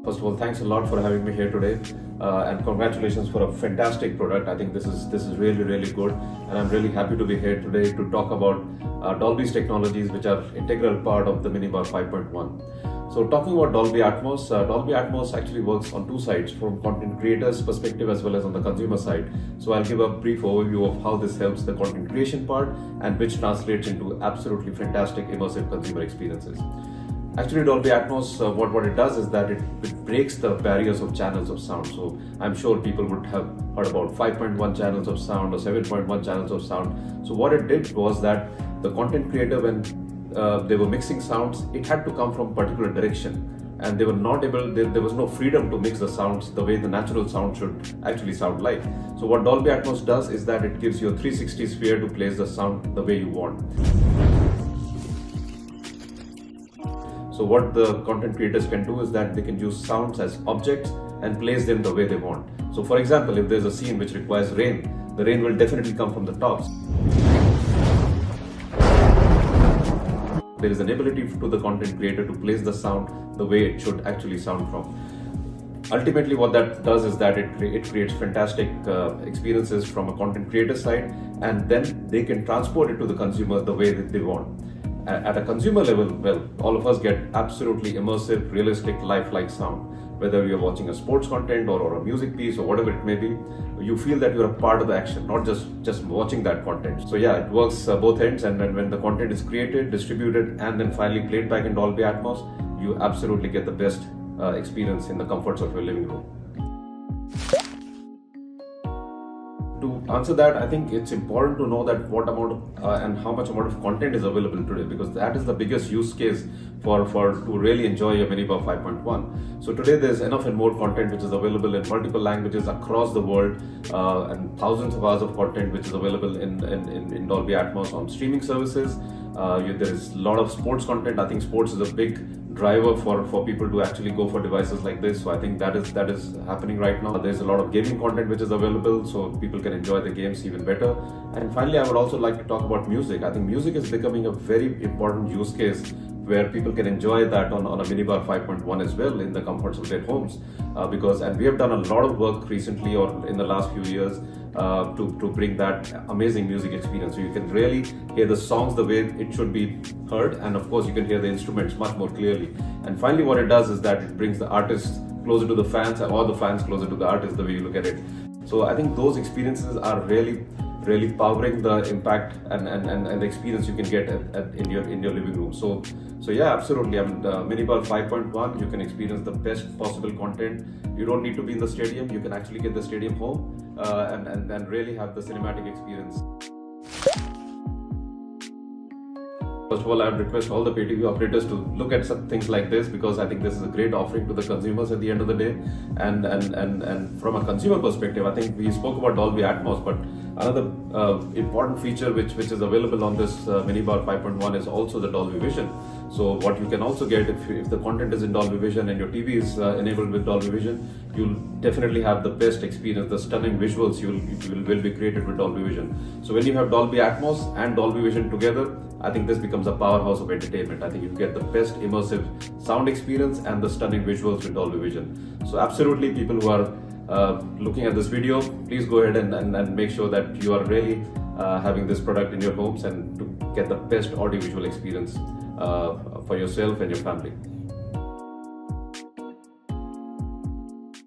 First of all, thanks a lot for having me here today, and congratulations for a fantastic product. I think this is really good, and I'm really happy to be here today to talk about Dolby's technologies, which are integral part of the Minibar 5.1. So, talking about Dolby Atmos, Dolby Atmos actually works on two sides, from content creators' perspective as well as on the consumer side. So, I'll give a brief overview of how this helps the content creation part, and which translates into absolutely fantastic immersive consumer experiences. Actually, Dolby Atmos, what it does is that it breaks the barriers of channels of sound. So I'm sure people would have heard about 5.1 channels of sound or 7.1 channels of sound. So what it did was that the content creator, when they were mixing sounds, it had to come from a particular direction, and they were not able, there was no freedom to mix the sounds the way the natural sound should actually sound like. So what Dolby Atmos does is that it gives you a 360 sphere to place the sound the way you want. So what the content creators can do is that they can use sounds as objects and place them the way they want. So for example, if there's a scene which requires rain, the rain will definitely come from the tops. There is an ability to the content creator to place the sound the way it should actually sound from. Ultimately, what that does is that it creates fantastic experiences from a content creator side, and then they can transport it to the consumer the way that they want. At a consumer level, well, all of us get absolutely immersive, realistic, lifelike sound. Whether you're watching a sports content or a music piece or whatever it may be, you feel that you're a part of the action, not just watching that content. So yeah, it works both ends, and when the content is created, distributed, and then finally played back in Dolby Atmos, you absolutely get the best experience in the comforts of your living room. To answer that, I think it's important to know that what amount and how much amount of content is available today, because that is the biggest use case for to really enjoy your Minibar 5.1. So today there's enough and more content which is available in multiple languages across the world, and thousands of hours of content which is available in Dolby Atmos on streaming services. There is a lot of sports content. I think sports is a big driver for people to actually go for devices like this. So I think that is happening right now. There's a lot of gaming content which is available, so people can enjoy the games even better. And finally, I would also like to talk about music. I think music is becoming a very important use case where people can enjoy that on a Minibar 5.1 as well in the comforts of their homes. And we have done a lot of work recently or in the last few years to bring that amazing music experience. So you can really hear the songs the way it should be heard, and of course you can hear the instruments much more clearly. And finally, what it does is that it brings the artists closer to the fans, or the fans closer to the artists, the way you look at it. So I think those experiences are really powering the impact and the experience you can get in your living room. So yeah, absolutely. I mean, Minibar 5.1, you can experience the best possible content. You don't need to be in the stadium. You can actually get the stadium home and really have the cinematic experience. First of all, I would request all the pay TV operators to look at some things like this, because I think this is a great offering to the consumers at the end of the day. And from a consumer perspective, I think we spoke about Dolby Atmos, but another important feature which is available on this Minibar 5.1 is also the Dolby Vision. So what you can also get, if the content is in Dolby Vision and your TV is enabled with Dolby Vision, you'll definitely have the best experience. The stunning visuals will be created with Dolby Vision. So when you have Dolby Atmos and Dolby Vision together, I think this becomes a powerhouse of entertainment. I think you get the best immersive sound experience and the stunning visuals with Dolby Vision. So absolutely, people who are looking at this video, please go ahead and make sure that you are really having this product in your homes, and to get the best audiovisual experience for yourself and your family.